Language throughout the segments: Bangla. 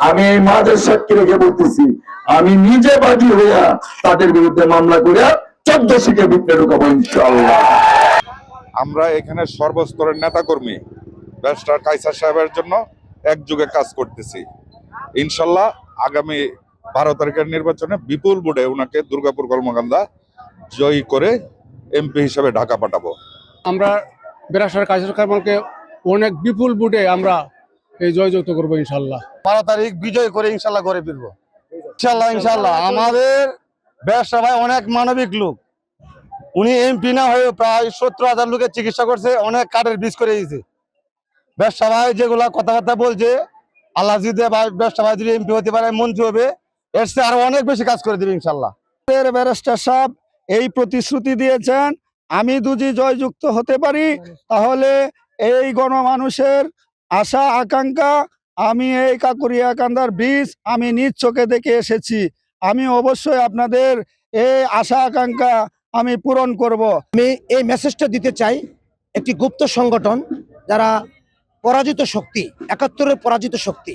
আমি এই মাদের সাক্ষী রেখে বলতেছি, আমি নিজে বাদী হইয়া তাদের বিরুদ্ধে মামলা করে 14 সিটে ভিতরে ঢুকাবো ইনশাআল্লাহ। আমরা এখানে সর্বস্তরের নেতাকর্মী ব্যারিস্টার কায়সার সাহেবের জন্য একযোগে কাজ করতেছি। ইনশাল্লাহ আগামী 12 তারিখের নির্বাচনে বিপুল ভোটে ওনাকে দুর্গাপুর কলমাকান্দা জয়ী করে এমপি হিসেবে ঢাকা পাঠাবো। আমরা ব্যারিস্টার কায়সার কামালকে অনেক বিপুল ভোটে আমরা এই জয়যুক্ত করবো ইনশাল্লাহ। 12 তারিখ বিজয় করে ইনশাল্লাহ ঘরে ফিরবো ইনশাল্লাহ। আমাদের ব্যারিস্টার ভাই অনেক মানবিক লোক, উনি এমপি না হয়ে প্রায় 70,000 লোকের চিকিৎসা করছে, অনেক কার্ডের বীজ করে দিয়েছে। ব্যারিস্টার ভাই যেগুলা কথাবার্তা বলছে, আল্লাহ যদি ব্যারিস্টার ভাই যদি এমপি হতে পারে, মন্ত্রী হবে, এর চেয়ে আরো অনেক বেশি কাজ করে দেবে ইনশাল্লাহ। ব্যারিস্টার সাহেব এই প্রতিশ্রুতি দিয়েছেন, আমি যদি জয়যুক্ত হতে পারি তাহলে এই গণমানুষের আশা আকাঙ্ক্ষা, আমি এই কাকুরিয়াকান্দার ব্রিজ আমি নিজ চোখে দেখে এসেছি, আমি অবশ্যই আপনাদের এই আশা আকাঙ্ক্ষা আমি পূরণ করব। আমি এই মেসেজটা দিতে চাই, একটি গুপ্ত সংগঠন যারা পরাজিত শক্তি, 71-এর পরাজিত শক্তি,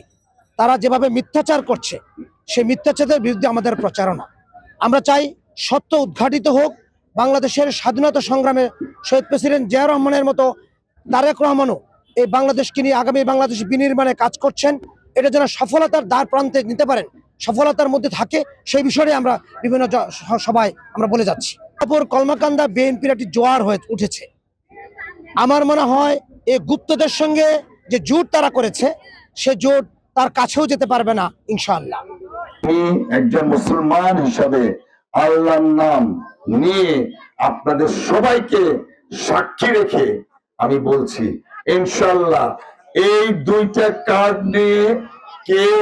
তারা যেভাবে মিথ্যাচার করছে, সেই মিথ্যাচারের বিরুদ্ধে আমাদের প্রচারণা। আমরা চাই সত্য উদ্ঘাটিত হোক। বাংলাদেশের স্বাধীনতা সংগ্রামে শহীদ প্রেসিডেন্ট জিয়া রহমানের মতো তারেক রহমানও এই বাংলাদেশকে নিয়ে আগামী বাংলাদেশ বিনির্মাণে কাজ করছেন। এটা যেন সফলতার দ্বার প্রান্তে নিতে পারেন, সফলতার মধ্যে থাকে, সেই বিষয়ে আমরা বিভিন্ন সভায় আমরা বলে যাচ্ছি। তারপর কলমাকান্দা বিএনপির একটি জোয়ার হয়ে উঠেছে। আমার মনে হয় এই গুপ্তদের সঙ্গে যে জোট তারা করেছে, সে জোট তার কাছেও যেতে পারবে না ইনশাআল্লাহ। আমি একজন মুসলমান হিসাবে আল্লাহর নাম নিয়ে আপনাদের সবাইকে সাক্ষী রেখে আমি বলছি, ইনশাআল্লাহ এই দুইটা কার্ড নিয়ে কেউ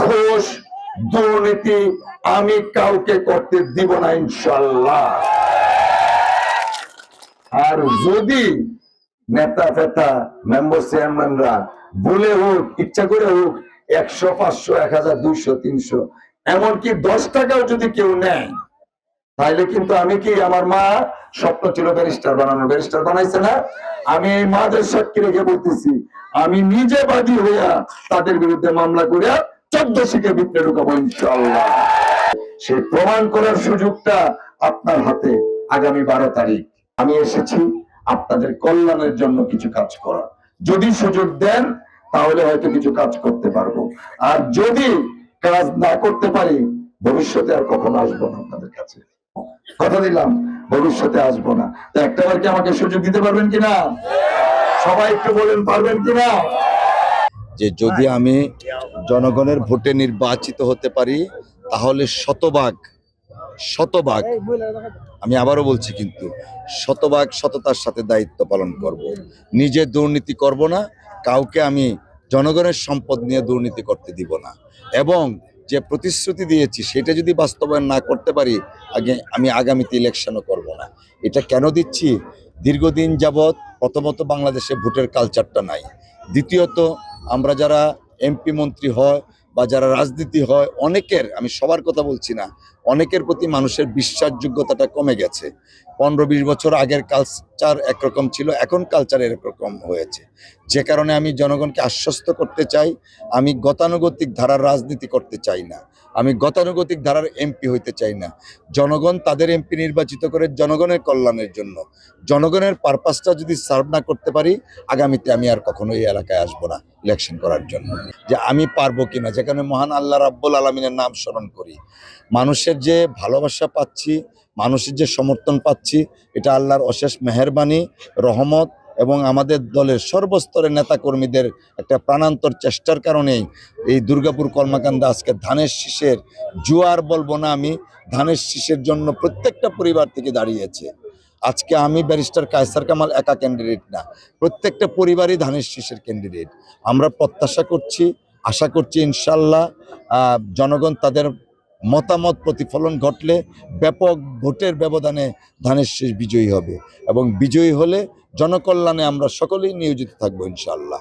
ঘোষ দুর্নীতি আমি কাউকে করতে দিব না ইনশাআল্লাহ। আর যদি নেতা ফেতা মেম্বার চেয়ারম্যানরা বলে হোক, ইচ্ছা করে হোক, 100, 500, 1000, 200, 300, এমনকি 10 টাকাও যদি কেউ নেয়, তাহলে কিন্তু আমি কি, আমার মা স্বপ্ন ছিল ব্যারিস্টার বানানো, ব্যারিস্টার বানাইছে না, আমি এই মাদের সাক্ষী রেখে বলতেছি, আমি নিজে বাদী হইয়া তাদের বিরুদ্ধে মামলা করে 14 সিটে ভিতরে ঢুকাবো ইনশাআল্লাহ। সেই প্রমাণ করার সুযোগটা আপনার হাতে। আগামী 12 তারিখ আমি এসেছি আপনাদের কল্যাণের জন্য কিছু কাজ করা। যদি সুযোগ দেন তাহলে হয়তো কিছু কাজ করতে পারবো, আর যদি কাজ না করতে পারি ভবিষ্যতে আর কখনো আসবো না আপনাদের কাছে, কথা দিলাম, ভবিষ্যতে আসবো না। তো একটাবার কি আমাকে সুযোগ দিতে পারবেন কিনা? সবাই একটু বলেন, পারবেন কিনা? যে যদি আমি জনগণের ভোটে নির্বাচিত হতে পারি তাহলে শতভাগ, আমি আবারও বলছি কিন্তু শতভাগ সততার সাথে দায়িত্ব পালন করব। নিজে দুর্নীতি করব না, কাউকে আমি জনগণের সম্পদ নিয়ে দুর্নীতি করতে দিব না, এবং যে প্রতিশ্রুতি দিয়েছি সেটা যদি বাস্তবায়ন না করতে পারি আমি আগামীতে ইলেকশনও করব না। এটা কেন দিচ্ছি? দীর্ঘদিন যাবৎ প্রথমত বাংলাদেশে ভোটের কালচারটা নাই, দ্বিতীয়ত আমরা যারা এমপি মন্ত্রী হয় বা যারা রাজনীতি হয়, অনেকের, আমি সবার কথা বলছি না, অনেকের প্রতি মানুষের বিশ্বাসযোগ্যতাটা কমে গেছে। 15-20 বছর আগের কালচার একরকম ছিল, এখন কালচার এরকম হয়েছে। যে কারণে আমি জনগণকে আশ্বস্ত করতে চাই, আমি গতানুগতিক ধারার রাজনীতি করতে চাই না, আমি গতানুগতিক ধারার এমপি হইতে চাই না। জনগণ তাদের এমপি নির্বাচিত করে জনগণের কল্যাণের জন্য। জনগণের পারপাসটা যদি সার্ভ না করতে পারি, আগামীতে আমি আর কখনো এই এলাকায় আসবো না ইলেকশন করার জন্য। যে আমি পারবো কিনা, যেখানে মহান আল্লাহ রাব্বুল আলামিনের নাম স্মরণ করি, মানুষের যে ভালোবাসা পাচ্ছি, মানুষের যে সমর্থন পাচ্ছি, এটা আল্লাহর অশেষ মেহেরবানি, রহমত এবং আমাদের দলের সর্বস্তরের নেতাকর্মীদের একটা প্রাণান্তর চেষ্টার কারণেই এই দুর্গাপুর কলমাকান্দা আজকে ধানের শীষের জোয়ার বলবো না, আমি ধানের শীষের জন্য প্রত্যেকটা পরিবার থেকে দাঁড়িয়েছে। আজকে আমি ব্যারিস্টার কায়সার কামাল একা ক্যান্ডিডেট না, প্রত্যেকটা পরিবারই ধানের শীষের ক্যান্ডিডেট। আমরা প্রত্যাশা করছি, আশা করছি ইনশাল্লাহ জনগণ তাদের মতামত প্রতিফলন ঘটলে ব্যাপক ভোটের ব্যবধানে ধানের শীষ বিজয়ী হবে, এবং বিজয়ী হলে জনকল্যাণে আমরা সকলেই নিয়োজিত থাকবো ইনশাল্লাহ।